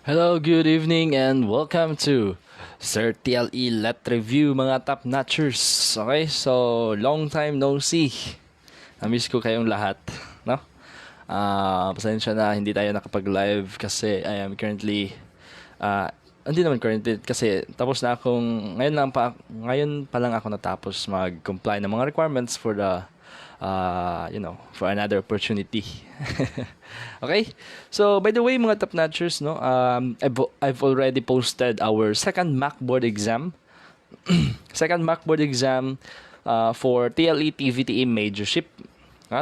Hello, good evening, and welcome to Sir TLE Let Review, mga top notchers. Okay, so long time no see. Na-miss ko kayong lahat, no? Pasensya na hindi tayo nakapag-live kasi I am currently hindi naman currently kasi tapos na akong ngayon pa lang ako natapos mag-comply ng mga requirements for the for another opportunity. Okay? So, by the way, mga top notchers, no, I've already posted our second mock board exam. Second mock board exam for TLE TVTE Majorship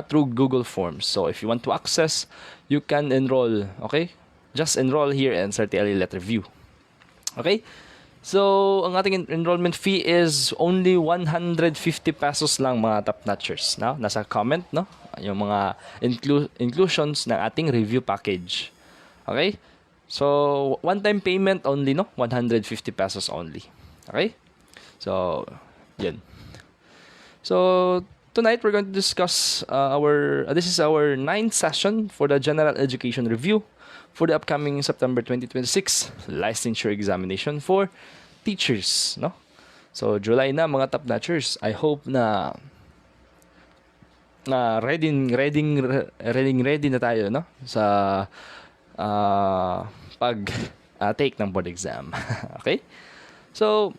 through Google Forms. So, if you want to access, you can enroll, okay? Just enroll here and Sir TLE Let Review. Okay? So, ang ating enrollment fee is only 150 pesos lang, mga top notchers. No? Nasa comment, no? Yung mga inclusions ng ating review package. Okay? So, one-time payment only, no? 150 pesos only. Okay? So, yan. So, tonight we're going to discuss this is our 9th session for the General Education Review for the upcoming September 2026 licensure examination for teachers, no? So, July na, mga top notchers. I hope na ready na tayo, no? Sa take ng board exam. Okay? So,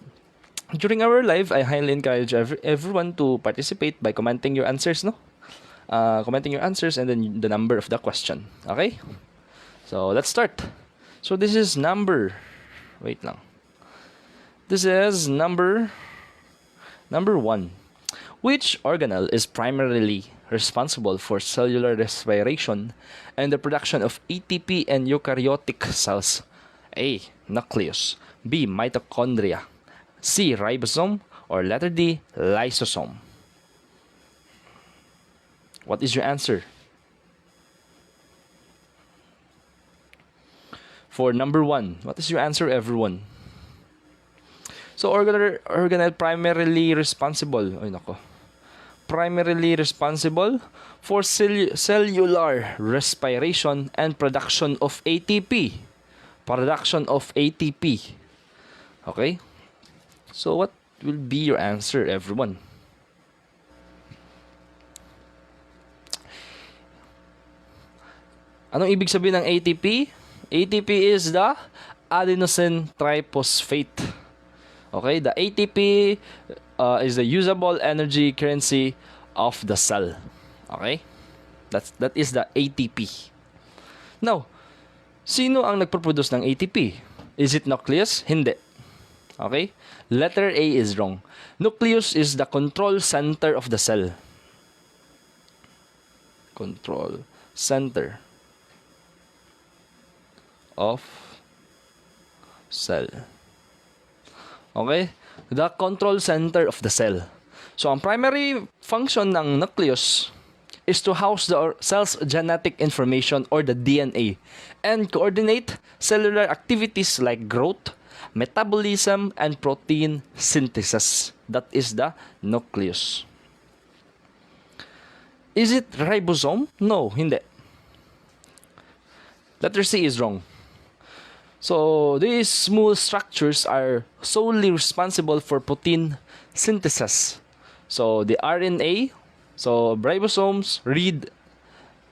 during our live, I highly encourage everyone to participate by commenting your answers, no? Commenting your answers and then the number of the question. Okay? So, let's start. So, this is number... Wait lang. This is number 1. Which organelle is primarily responsible for cellular respiration and the production of ATP in eukaryotic cells? A. Nucleus. B. Mitochondria. C. Ribosome. Or letter D. Lysosome. What is your answer? For number 1, what is your answer, everyone? So, organelle primarily responsible for cellular respiration and production of ATP. Okay? So, what will be your answer, everyone? Anong ibig sabihin ng ATP? ATP is the adenosine triphosphate. Okay, the ATP is the usable energy currency of the cell. Okay, that is the ATP. Now, sino ang nagproduce ng ATP? Is it nucleus? Hindi. Okay, letter A is wrong. Nucleus is the control center of the cell. Control center of cell. Okay? The control center of the cell. So, ang primary function ng nucleus is to house the cell's genetic information or the DNA and coordinate cellular activities like growth, metabolism, and protein synthesis. That is the nucleus. Is it ribosome? No, hindi. Letter C is wrong. So, these small structures are solely responsible for protein synthesis. So, the RNA, so ribosomes read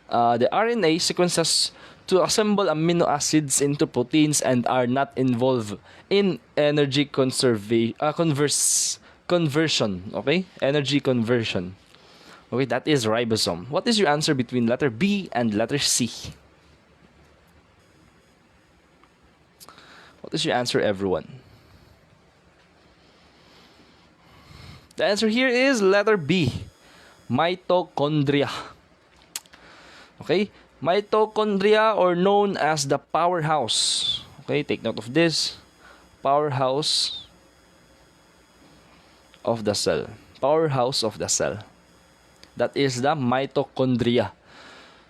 the RNA sequences to assemble amino acids into proteins and are not involved in energy conversion. Okay? Energy conversion. Okay, that is ribosome. What is your answer between letter B and letter C? What is your answer, everyone? The answer here is letter B, mitochondria. Okay, mitochondria, or known as the powerhouse. Okay, take note of this. Powerhouse of the cell. Powerhouse of the cell. That is the mitochondria.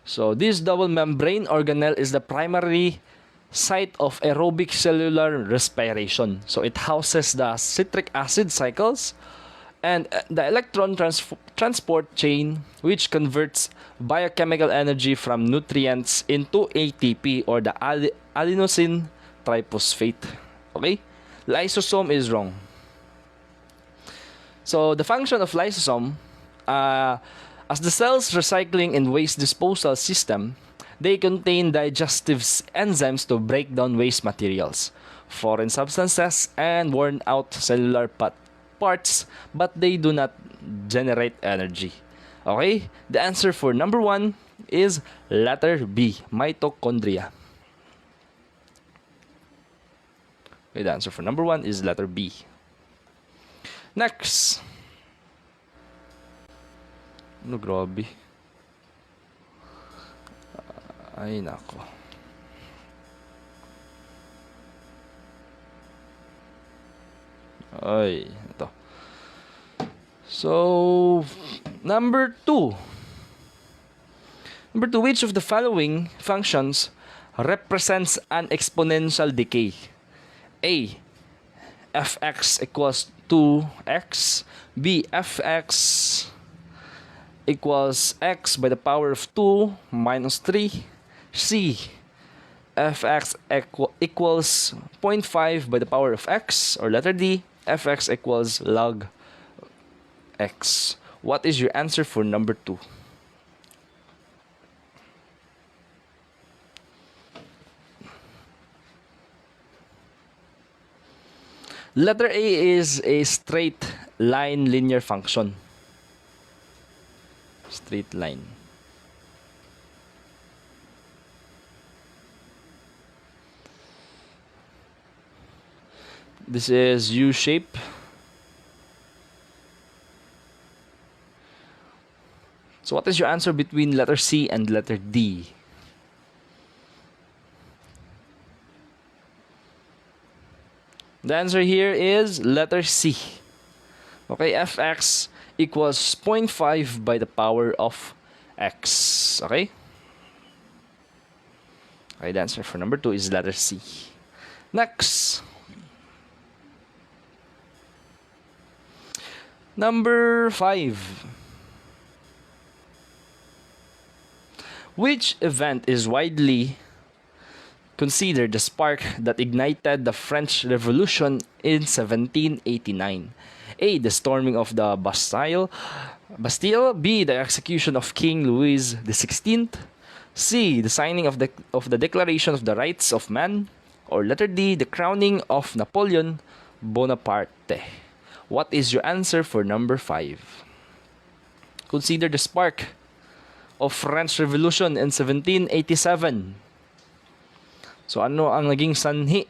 So, this double membrane organelle is the primary site of aerobic cellular respiration. So, it houses the citric acid cycles and the electron transport chain, which converts biochemical energy from nutrients into ATP, or the adenosine triphosphate. Okay? Lysosome is wrong. So, the function of lysosome, as the cell's recycling and waste disposal system, they contain digestive enzymes to break down waste materials, foreign substances, and worn out cellular parts, but they do not generate energy. Okay? The answer for number 1 is letter B, mitochondria. Okay, the answer for number 1 is letter B. Next. Ano, grabe. Ay, nako. Ay, ito. So, number 2. Number 2, which of the following functions represents an exponential decay? A, fx equals 2x. B, fx equals x by the power of 2 minus 3. C, fx equals 0.5 by the power of x. Or letter D, fx equals log x. What is your answer for number 2? Letter A is a straight line linear function. Straight line. This is U shape. So what is your answer between letter C and letter D? The answer here is letter C. Okay, fx equals 0.5 by the power of x. Okay? Okay, the answer for number 2 is letter C. Next. Number 5. Which event is widely considered the spark that ignited the French Revolution in 1789? A, the storming of the Bastille. B, the execution of King Louis XVI. C, the signing of the Declaration of the Rights of Man. Or letter D, the crowning of Napoleon Bonaparte. What is your answer for number 5? Consider the spark of French Revolution in 1787. So ano ang naging sanhi?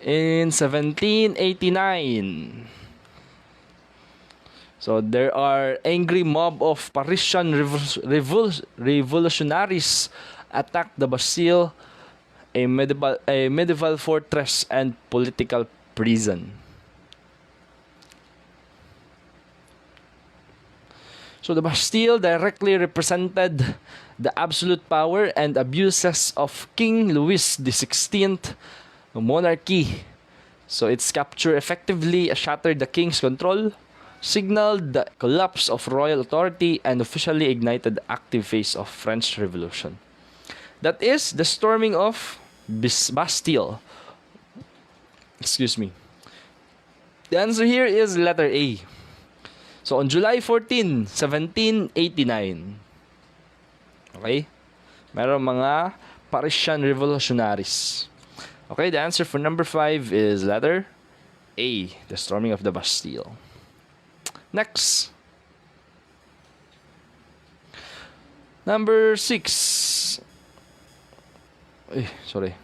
In 1789. So there are angry mob of Parisian revolutionaries attacked the Bastille, a medieval fortress and political prison. So the Bastille directly represented the absolute power and abuses of King Louis XVI monarchy. So its capture effectively shattered the king's control, signaled the collapse of royal authority, and officially ignited the active phase of French Revolution. That is the storming of Bastille. Excuse me. The answer here is letter A. So, on July 14, 1789, okay, meron mga Parisian revolutionaries. Okay, the answer for number 5 is letter A, the storming of the Bastille. Next. Number 6. Sorry.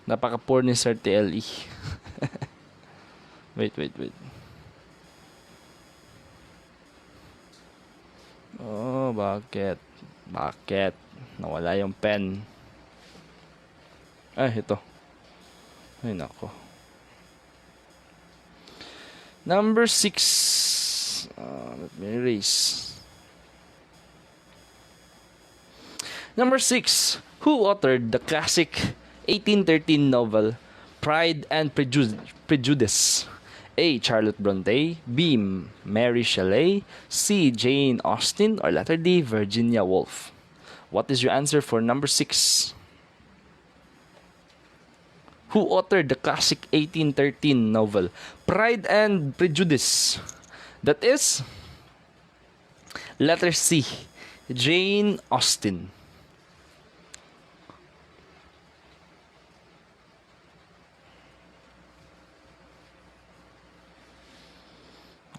Napaka-poor ni Sir TLE. Wait. Oh, bakit? Bakit? Nawala yung pen. Ay, ito. Ay, nako. Number 6. Let me erase. Number 6. Who authored the classic 1813 novel Pride and Prejudice? A. Charlotte Bronte. B. Mary Shelley. C. Jane Austen. Or letter D. Virginia Woolf. What is your answer for number 6? Who authored the classic 1813 novel Pride and Prejudice? That is letter C. Jane Austen.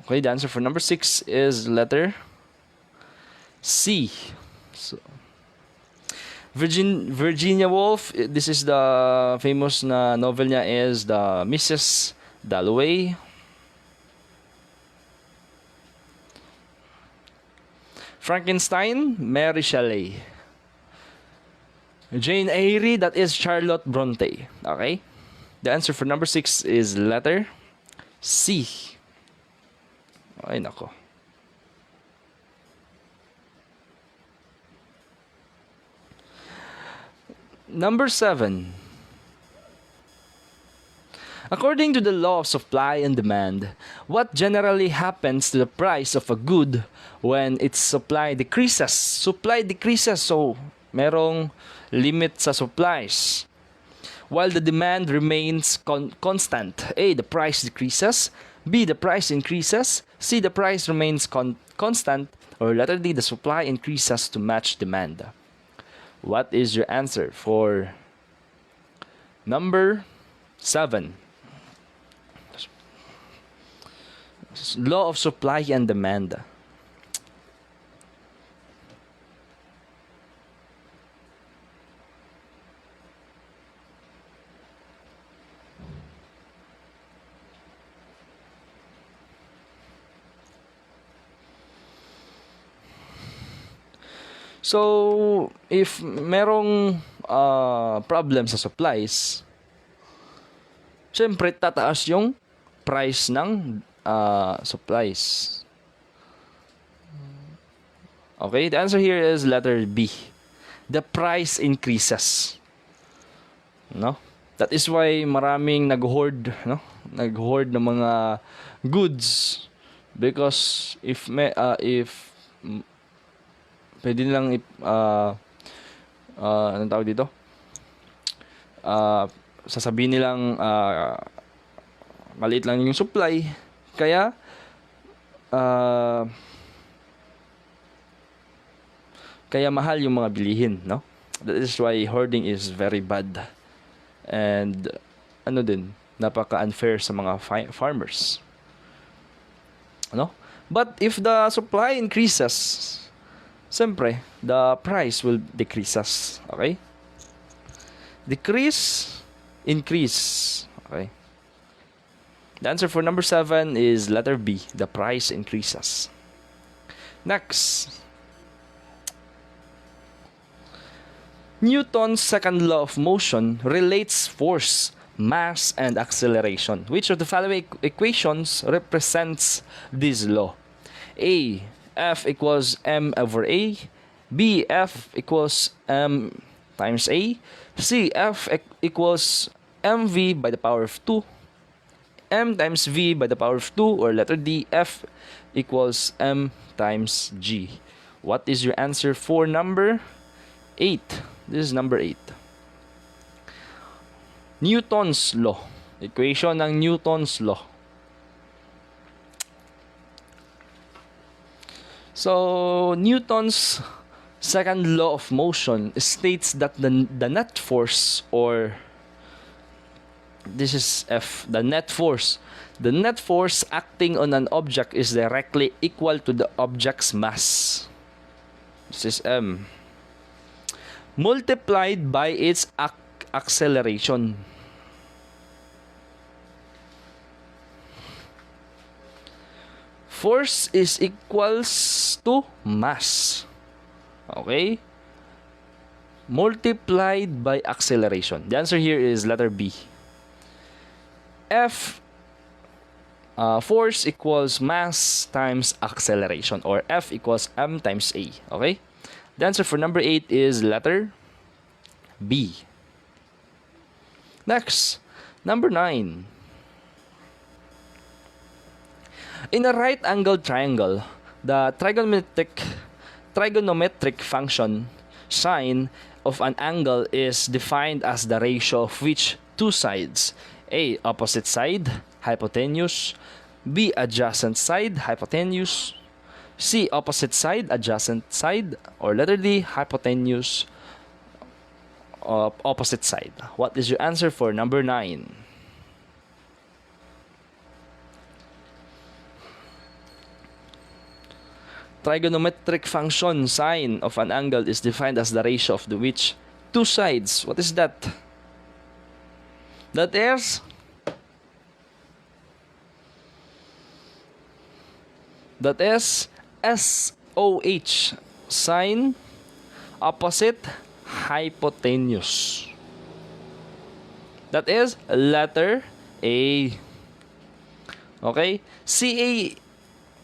Okay, the answer for number 6 is letter C. So, Virginia Woolf, this is the famous na novel niya is the Mrs. Dalloway. Frankenstein, Mary Shelley. Jane Eyre, that is Charlotte Bronte. Okay? The answer for number 6 is letter C. Ay, nako. Number 7. According to the law of supply and demand, what generally happens to the price of a good when its supply decreases? Supply decreases, so merong limit sa supplies. While the demand remains constant. A. The price decreases. B. The price increases. C. The price remains constant. Or letter D. The supply increases to match demand. What is your answer for number 7? Law of supply and demand. So, if merong problem sa supplies, syempre tataas yung price ng supplies. Okay, the answer here is letter B. The price increases. No? That is why maraming nag-hoard, no? Nag-hoard ng mga goods because if pwede nilang anong tawag dito? Sasabihin nilang maliit lang yung supply. Kaya mahal yung mga bilihin, no? That is why hoarding is very bad. And napaka-unfair sa mga farmers. No? But if the supply increases, siyempre, the price will decreases. Okay? Decrease, increase. Okay? The answer for number 7 is letter B. The price increases. Next. Newton's second law of motion relates force, mass, and acceleration. Which of the following equations represents this law? A. F equals m over a. B. F equals m times a. C. F equals mv by the power of 2. M times v by the power of 2. Or letter D. F equals m times g. What is your answer for number 8? This is number 8. Newton's law. Equation ng Newton's law. So, Newton's second law of motion states that the net force, or this is F, the net force acting on an object is directly equal to the object's mass. This is M. Multiplied by its acceleration. Force is equals to mass. Okay? Multiplied by acceleration. The answer here is letter B. Force equals mass times acceleration, or F equals M times A. Okay? The answer for number 8 is letter B. Next, number 9. In a right-angled triangle, the trigonometric function sine of an angle is defined as the ratio of which two sides? A. Opposite side, hypotenuse. B. Adjacent side, hypotenuse. C. Opposite side, adjacent side. Or letter D. Hypotenuse, opposite side. What is your answer for number 9? Trigonometric function sine of an angle is defined as the ratio of the which two sides. What is that? That is SOH, sine opposite hypotenuse. That is letter A. Okay?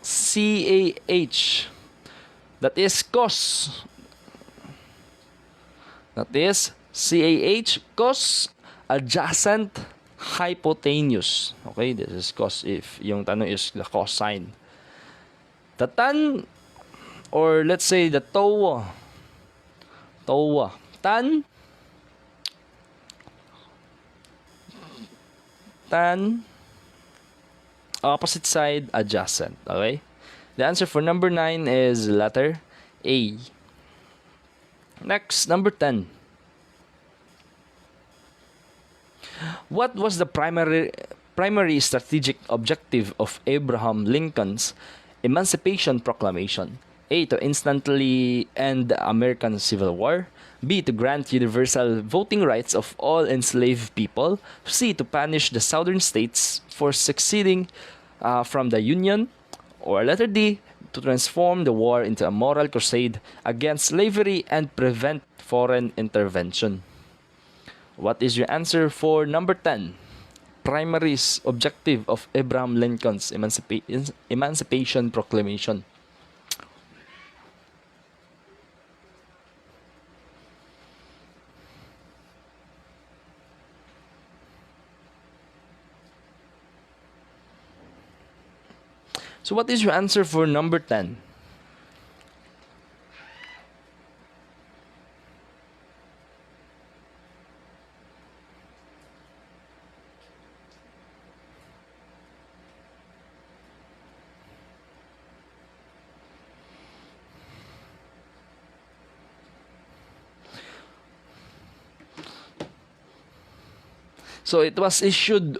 CAH. That is cos. That is CAH, cos adjacent hypotenuse. Okay, this is cos if yung tanong is the cosine. The tan, or let's say the tan opposite side adjacent. Okay, the answer for number 9 is letter A. Next, number 10. What was the primary strategic objective of Abraham Lincoln's Emancipation Proclamation? A. To instantly end the American Civil War. B. To grant universal voting rights of all enslaved people. C. To punish the southern states for seceding from the Union. Or letter D. To transform the war into a moral crusade against slavery and prevent foreign intervention. What is your answer for number 10? Primary objective of Abraham Lincoln's Emancipation Proclamation. So what is your answer for number 10? So it was issued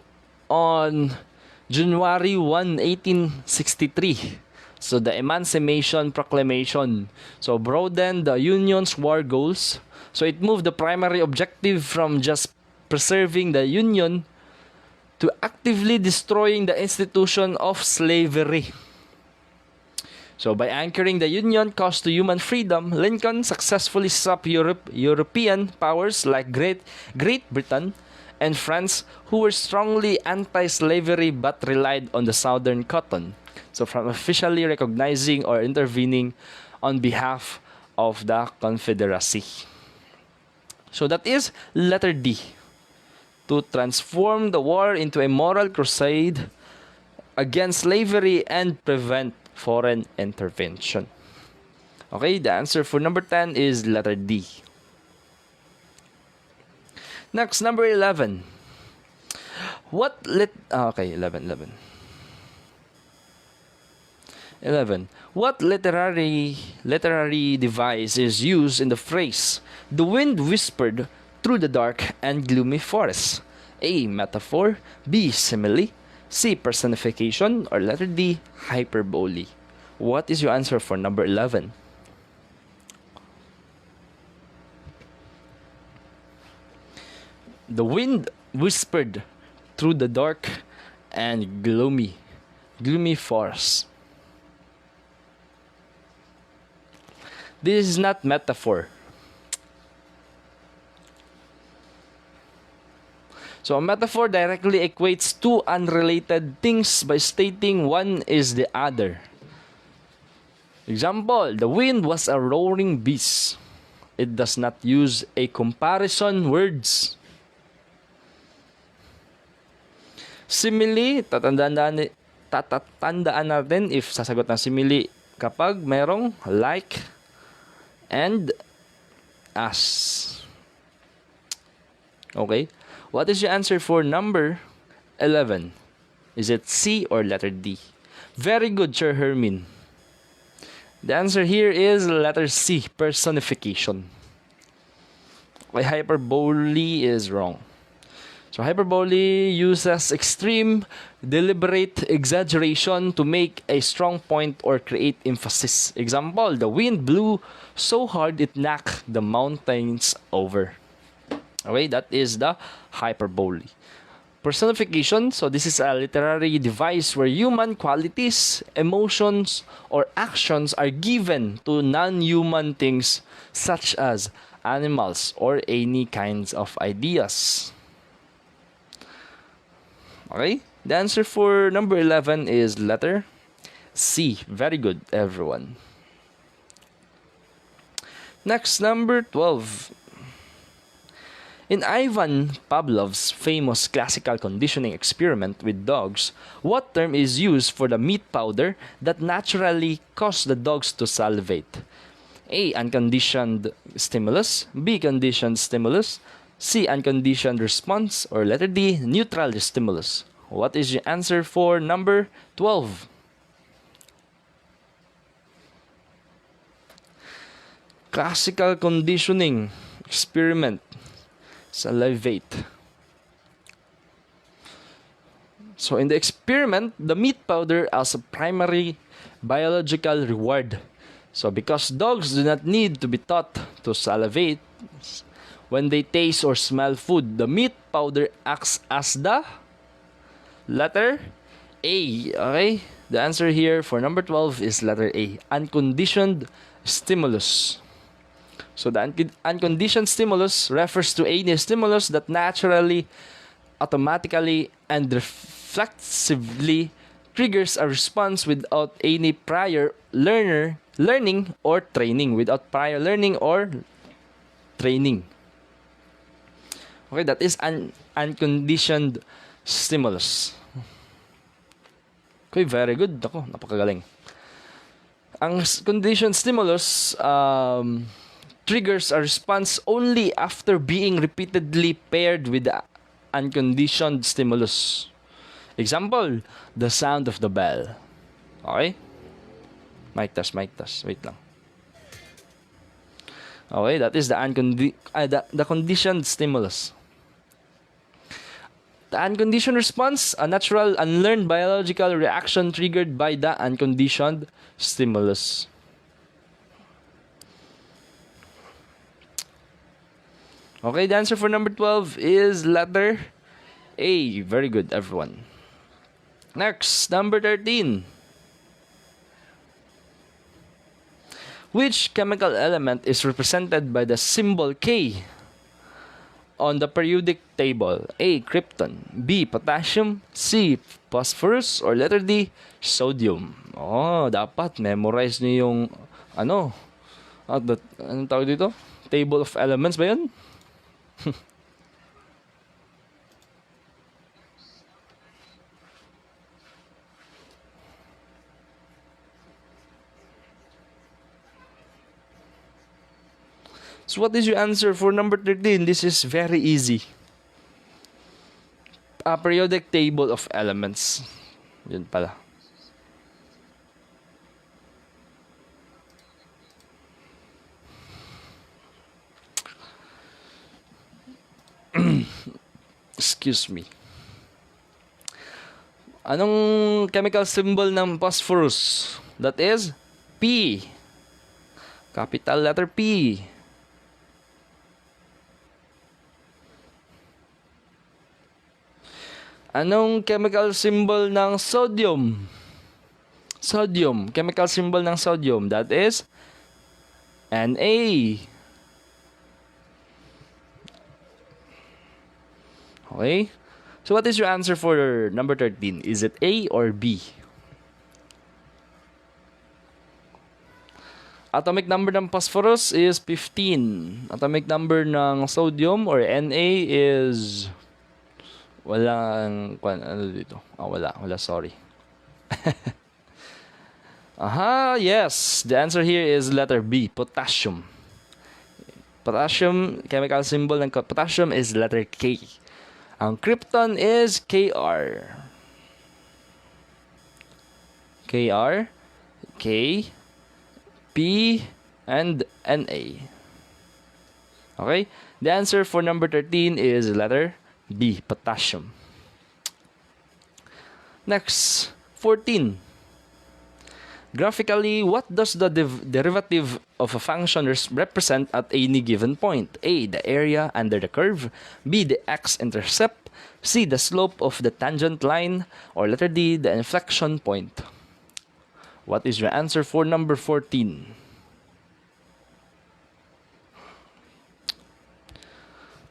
on January 1, 1863. So the Emancipation Proclamation. So broadened the Union's war goals. So it moved the primary objective from just preserving the Union to actively destroying the institution of slavery. So by anchoring the Union cause to human freedom, Lincoln successfully stopped European powers like Great Britain and France, who were strongly anti-slavery but relied on the Southern cotton. So from officially recognizing or intervening on behalf of the Confederacy. So that is letter D. To transform the war into a moral crusade against slavery and prevent foreign intervention. Okay, the answer for number 10 is letter D. Next, number 11. What 11. What literary device is used in the phrase "the wind whispered through the dark and gloomy forest"? A. Metaphor. B. Simile. C. Personification. Or letter D. Hyperbole. What is your answer for number 11? The wind whispered through the dark and gloomy forest. This is not metaphor. So a metaphor directly equates two unrelated things by stating one is the other. Example, the wind was a roaring beast. It does not use a comparison words. Simile, tatandaan natin if sasagot ng simile kapag merong like and as. Okay? What is your answer for number 11? Is it C or letter D? Very good, Sir Hermin. The answer here is letter C, personification. Okay, hyperbole is wrong. So hyperbole uses extreme, deliberate exaggeration to make a strong point or create emphasis. Example, the wind blew so hard it knocked the mountains over. Okay, that is the hyperbole. Personification, so this is a literary device where human qualities, emotions, or actions are given to non-human things such as animals or any kinds of ideas. Okay, the answer for number 11 is letter C. Very good, everyone. Next, number 12. In Ivan Pavlov's famous classical conditioning experiment with dogs, what term is used for the meat powder that naturally caused the dogs to salivate? A. Unconditioned stimulus. B. Conditioned stimulus. C. Unconditioned response. Or letter D. Neutral stimulus. What is your answer for number 12? Classical conditioning experiment. Salivate. So in the experiment, the meat powder as a primary biological reward. So because dogs do not need to be taught to salivate when they taste or smell food, the meat powder acts as the letter A. Okay? The answer here for number 12 is letter A. Unconditioned stimulus. So the unconditioned stimulus refers to any stimulus that naturally, automatically, and reflexively triggers a response without any prior learning or training. Without prior learning or training. Okay, that is an unconditioned stimulus. Okay, very good. Ako, napakagaling. Ang conditioned stimulus, triggers a response only after being repeatedly paired with the unconditioned stimulus. Example, the sound of the bell. Okay? Mic test. Wait lang. Okay, that is the conditioned stimulus. The unconditioned response, a natural, unlearned biological reaction triggered by the unconditioned stimulus. Okay, the answer for number 12 is letter A. Very good, everyone. Next, number 13. Which chemical element is represented by the symbol K on the periodic table? A. Krypton. B. Potassium. C. Phosphorus. Or letter D. Sodium. Oh, dapat memorize niyo yung anong tawag dito? Table of elements ba yun? So what is your answer for number 13? This is very easy. A periodic table of elements. Yun pala. Excuse me. Anong chemical symbol ng phosphorus? That is P. Capital letter P. Anong chemical symbol ng sodium? Sodium. Chemical symbol ng sodium. That is NA. Okay? So what is your answer for number 13? Is it A or B? Atomic number ng phosphorus is 15. Atomic number ng sodium or Na is walang ano dito. Wala, sorry. Aha, yes. The answer here is letter B, potassium. Potassium, chemical symbol ng potassium is letter K. Ang krypton is Kr. Kr, K, P, and Na. Okay? The answer for number 13 is letter B, potassium. Next, 14. Graphically, what does the derivative of a function represent at any given point? A, the area under the curve. B, the x-intercept. C, the slope of the tangent line. Or letter D, the inflection point. What is your answer for number 14?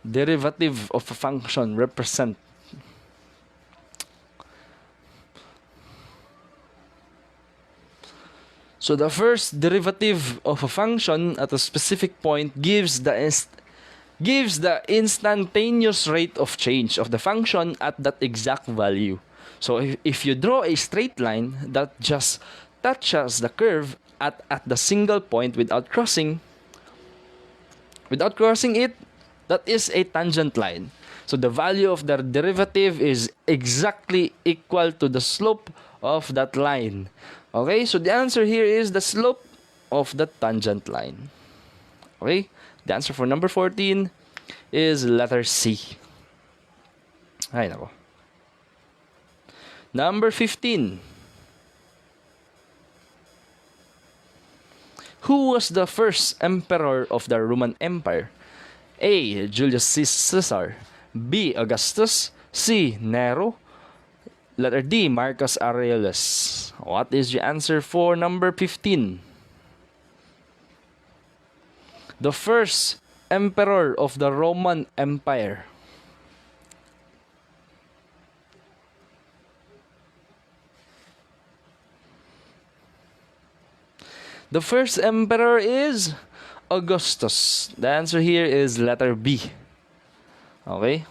Derivative of a function represent. So the first derivative of a function at a specific point gives the instantaneous rate of change of the function at that exact value. So if you draw a straight line that just touches the curve at the single point without crossing it, that is a tangent line. So the value of the derivative is exactly equal to the slope of that line. Okay, so the answer here is the slope of the tangent line. Okay, the answer for number 14 is letter C. Ay, nako. Number 15. Who was the first emperor of the Roman Empire? A, Julius Caesar. B, Augustus. C, Nero. Letter D, Marcus Aurelius. What is your answer for number 15? The first emperor of the Roman Empire. The first emperor is Augustus. The answer here is letter B. Okay?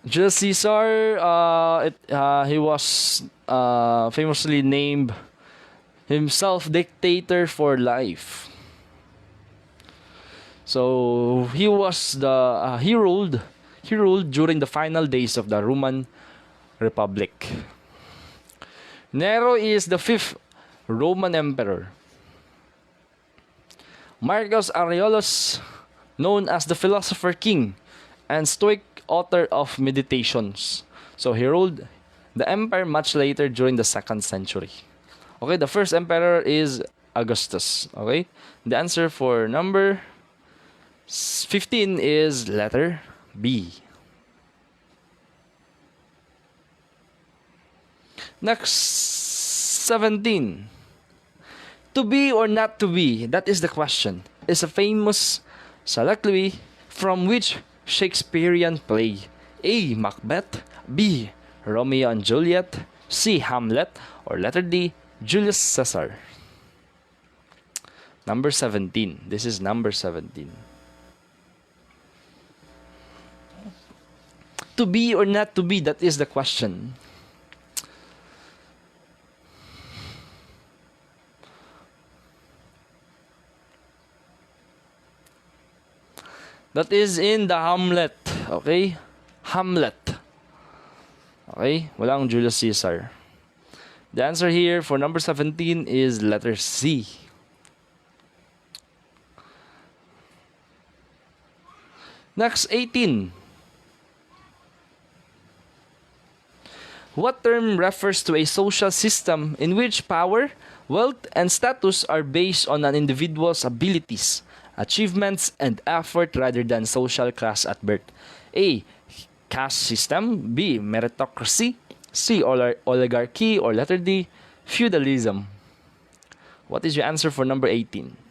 Julius Caesar, he was famously named himself dictator for life. So he was he ruled during the final days of the Roman Republic. Nero is the fifth Roman emperor. Marcus Aurelius, known as the philosopher king and Stoic author of Meditations. So he ruled the empire much later during the 2nd century. Okay, the first emperor is Augustus. Okay, the answer for number 15 is letter B. Next, 17. To be or not to be, that is the question, is a famous soliloquy from which Shakespearean play? A, Macbeth. B, Romeo and Juliet. C, Hamlet. Or letter D, Julius Caesar. Number 17. This is number 17. To be or not to be, that is the question. That is in the Hamlet. Okay? Hamlet. Okay? Walang Julius Caesar. The answer here for number 17 is letter C. Next, 18. What term refers to a social system in which power, wealth, and status are based on an individual's abilities, achievements, and effort rather than social class at birth? A, caste system. B, meritocracy. C, oligarchy. Or letter D, Feudalism. What is your answer for number 18?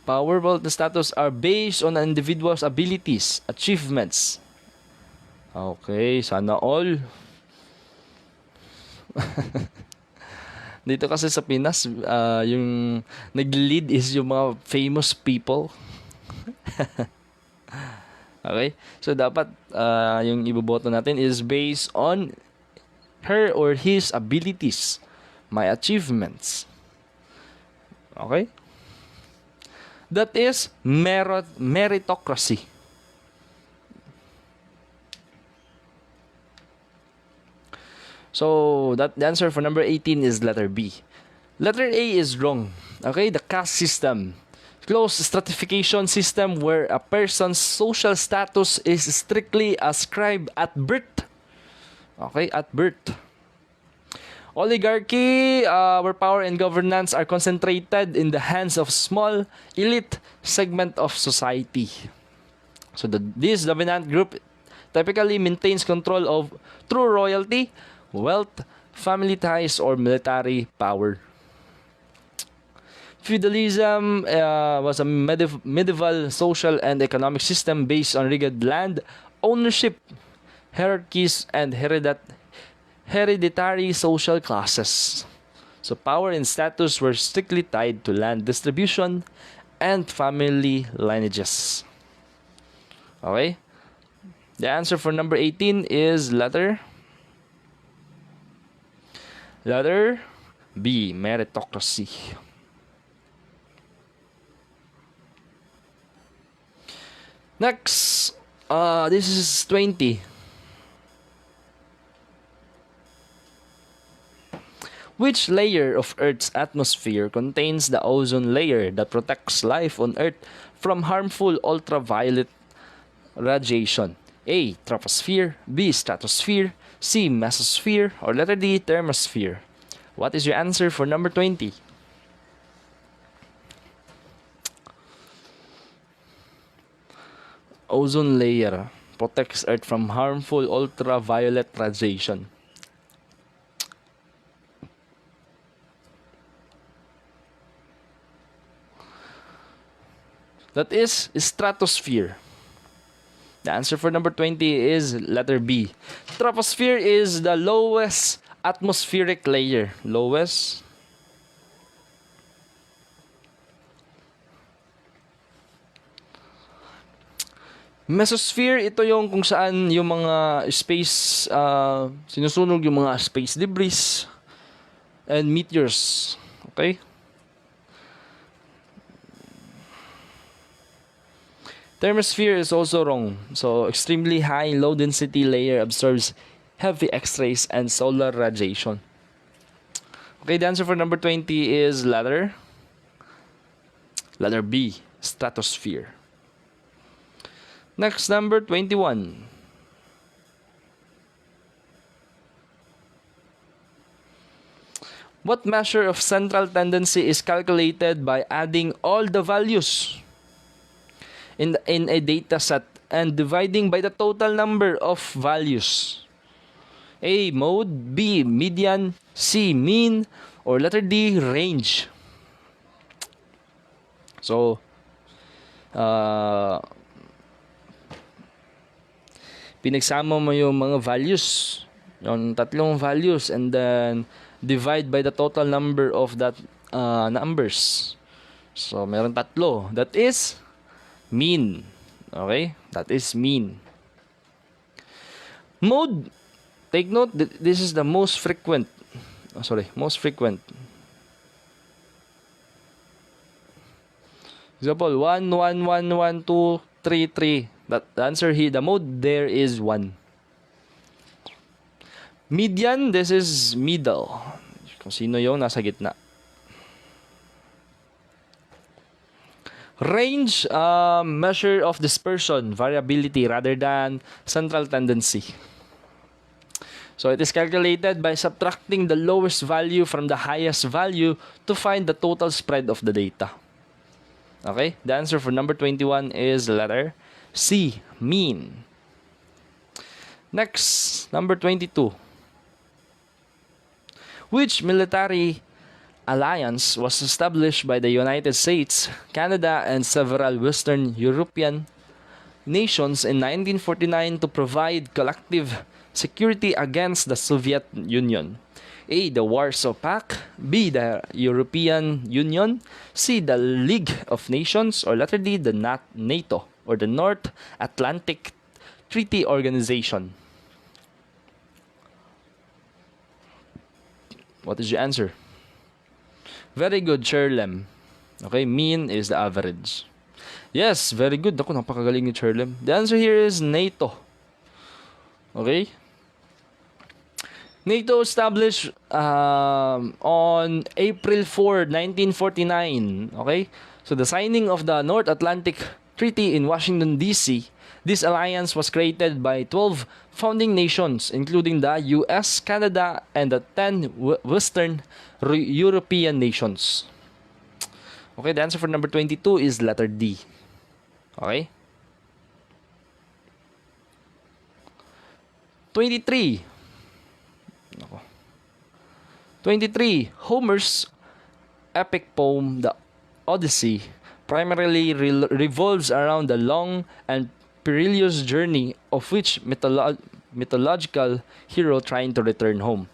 Power, wealth, and status are based on an individual's abilities, achievements. Okay, sana all. Dito kasi sa Pinas, yung nag-lead is yung mga famous people. Okay? So, dapat yung iboboto natin is based on her or his abilities, my achievements. Okay? That is meritocracy. So, the answer for number 18 is letter B. Letter A is wrong. Okay? The caste system. Closed stratification system where a person's social status is strictly ascribed at birth. Okay? At birth. Oligarchy, where power and governance are concentrated in the hands of small, elite segment of society. So this dominant group typically maintains control of true royalty, wealth, family ties, or military power. Feudalism was a medieval social and economic system based on rigid land ownership, hierarchies, and hereditary social classes. So power and status were strictly tied to land distribution and family lineages. Okay? The answer for number 18 is letter B, meritocracy. Next, this is 20. Which layer of Earth's atmosphere contains the ozone layer that protects life on Earth from harmful ultraviolet radiation? A. Troposphere, B. Stratosphere, C. Mesosphere, or letter D. Thermosphere. What is your answer for number 20? Ozone layer protects Earth from harmful ultraviolet radiation. That is stratosphere. The answer for number 20 is letter B. Troposphere is the lowest atmospheric layer. Lowest. Mesosphere, ito yung kung saan yung mga space, sinusunog yung mga space debris and meteors. Okay? Thermosphere is also wrong. So, extremely high low density layer absorbs heavy X-rays and solar radiation. Okay, the answer for number 20 is letter B, stratosphere. Next, number 21. What measure of central tendency is calculated by adding all the values in a data set and dividing by the total number of values? A. Mode, B. Median, C. Mean, or letter D. Range. So, pinagsama mo yung mga values, yung tatlong values, and then divide by the total number of that numbers. So, meron tatlo. That is mean. Okay? That is mean. Mode. Take note, this is the most frequent. Most frequent. Example, 1, 1, 1, 1, 2, 3, 3. The answer here, the mode there is 1. Median, this is middle. Kung sino yung nasa gitna. Range, measure of dispersion, variability rather than central tendency. So it is calculated by subtracting the lowest value from the highest value to find the total spread of the data. Okay? The answer for number 21 is letter C, mean. Next, number 22. Which military alliance was established by the United States, Canada, and several Western European nations in 1949 to provide collective security against the Soviet Union? A. The Warsaw Pact. B. The European Union. C. The League of Nations. Or letter D. The NATO, or the North Atlantic Treaty Organization. What is your answer? Very good, Sherlem. Okay, mean is the average. Yes, very good. Ako, napakagaling ni Sherlem. The answer here is NATO. Okay? NATO established on April 4, 1949. Okay? So the signing of the North Atlantic Treaty in Washington, D.C., this alliance was created by 12 founding nations, including the US, Canada, and the 10 Western European nations. Okay, the answer for number 22 is letter D. Okay? 23. 23. Homer's epic poem, The Odyssey, primarily revolves around the long and perilous journey of which mythological hero trying to return home.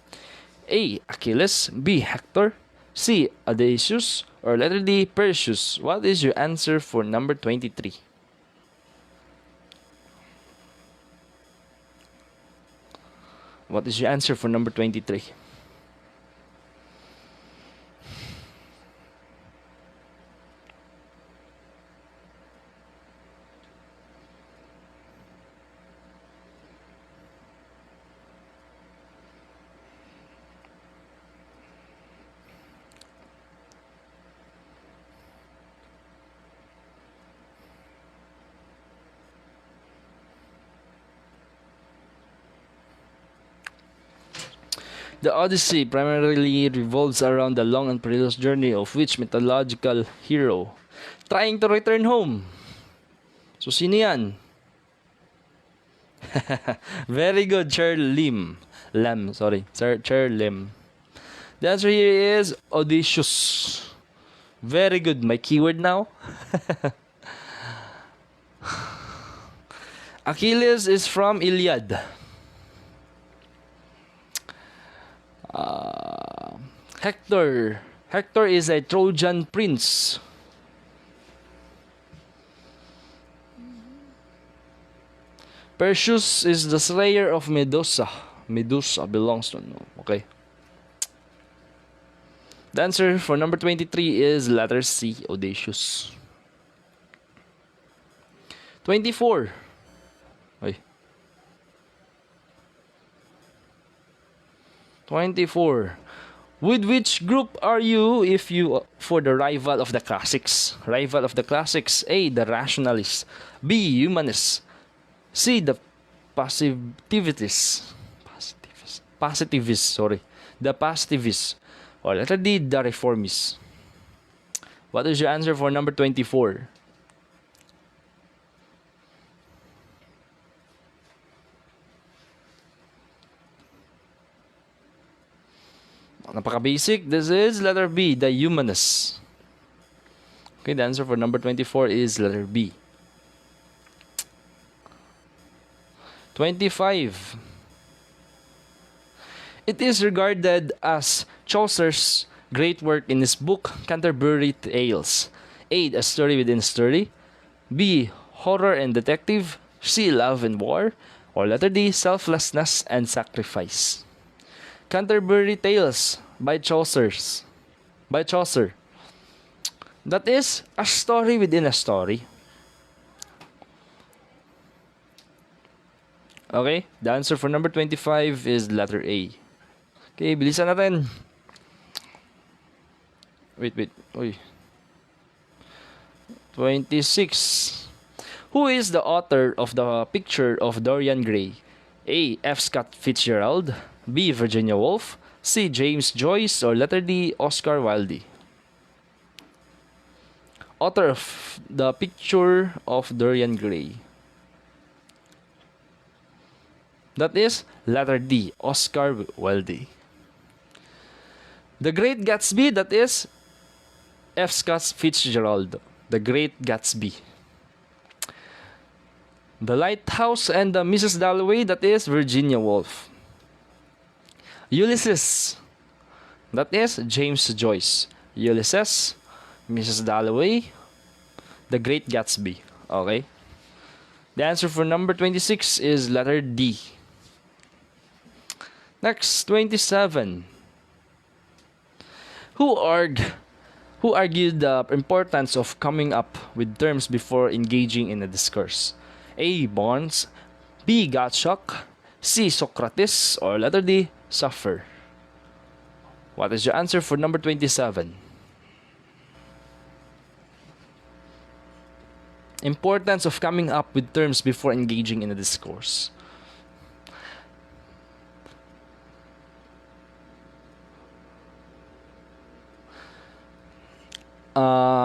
A. Achilles. B. Hector. C. Odysseus. Or letter D. Perseus. What is your answer for number 23? What is your answer for number 23? The Odyssey primarily revolves around the long and perilous journey of which mythological hero trying to return home. So, sino yan? Very good, Lim. The answer here is Odysseus. Very good. My keyword now. Achilles is from Iliad. Hector is a Trojan prince. Perseus is the slayer of Medusa. Medusa belongs to no. Okay. The answer for number 23 is letter C, Odysseus. 24. Ay. 24. With which group are you if you for the rival of the classics? Rival of the classics. A. The rationalists. B. Humanists. C. The positivists. The positivists. Or letter D. The reformists. What is your answer for number 24? Napaka-basic. This is letter B, the humanists. Okay, the answer for number 24 is letter B. 25. It is regarded as Chaucer's great work in his book Canterbury Tales. A. A story within a story. B. Horror and detective. C. Love and war. Or letter D. Selflessness and sacrifice. Canterbury Tales by Chaucer. That is a story within a story. Okay, the answer for number 25 is letter A. Okay, bilisan natin. Wait. Uy. 26. Who is the author of the picture of Dorian Gray? A. F. Scott Fitzgerald. B. Virginia Woolf. C. James Joyce. Or letter D. Oscar Wilde. Author of the picture of Dorian Gray. That is letter D. Oscar Wilde. The Great Gatsby, that is F. Scott Fitzgerald. The Great Gatsby. The Lighthouse and the Mrs. Dalloway, that is Virginia Woolf. Ulysses, that is James Joyce. Ulysses, Mrs. Dalloway, The Great Gatsby. Okay? The answer for number 26 is letter D. Next, 27. Who argued the importance of coming up with terms before engaging in a discourse? A. Barnes, B. Gottschalk, C. Socrates, or letter D. Suffer. What is your answer for number 27? Importance of coming up with terms before engaging in a discourse.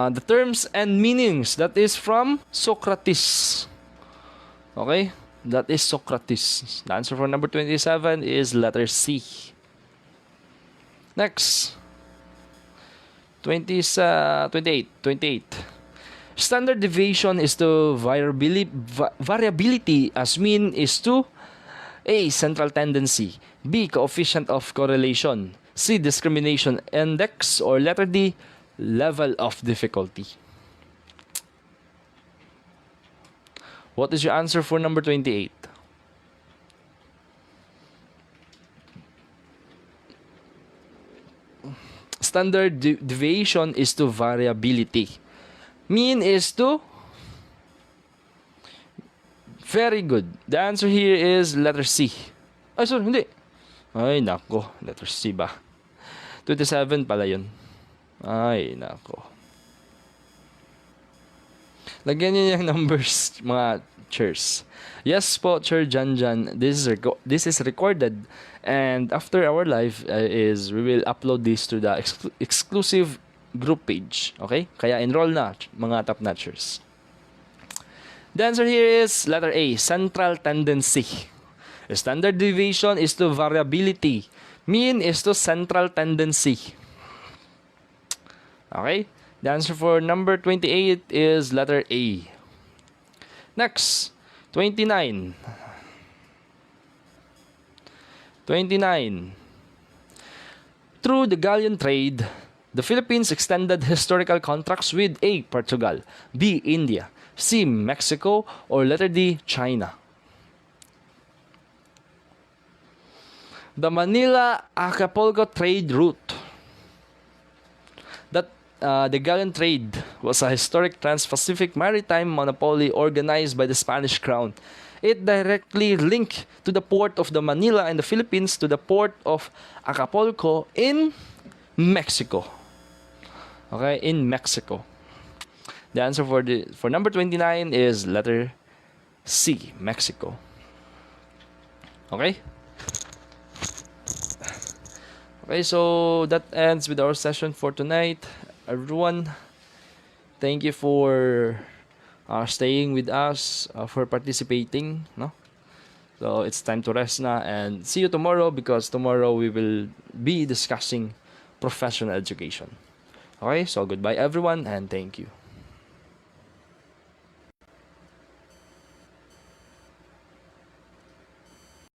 The terms and meanings, that is from Socrates. Okay? That is Socrates. The answer for number 27 is letter C. Next. 28. Standard deviation is to variability as mean is to A. Central tendency, B. Coefficient of correlation, C. Discrimination index, or letter D. Level of difficulty. What is your answer for number 28? Standard deviation is to variability. Mean is to... Very good. The answer here is letter C. Ay, sorry, hindi. Ay, nako. Letter C ba? 27 pala yun. Ay, nako. Lagyan niyo yung numbers, mga chairs. Yes po, Chair Janjan. This is recorded. And after our live we will upload this to the exclusive group page. Okay? Kaya enroll na, mga top notchers. The answer here is letter A, central tendency. Standard deviation is to variability. Mean is to central tendency. Okay? The answer for number 28 is letter A. Next, 29. 29. Through the galleon trade, the Philippines extended historical contracts with A. Portugal, B. India, C. Mexico, or letter D. China. The Manila-Acapulco trade route. The galleon trade was a historic trans-Pacific maritime monopoly organized by the Spanish crown. It directly linked to the port of the Manila in the Philippines to the port of Acapulco in Mexico. Okay, in Mexico. The answer for number 29 is letter C, Mexico. Okay? Okay, so that ends with our session for tonight. Everyone, thank you for staying with us, for participating. No? So it's time to rest na, and see you tomorrow, because tomorrow we will be discussing professional education. Okay, so goodbye everyone, and thank you.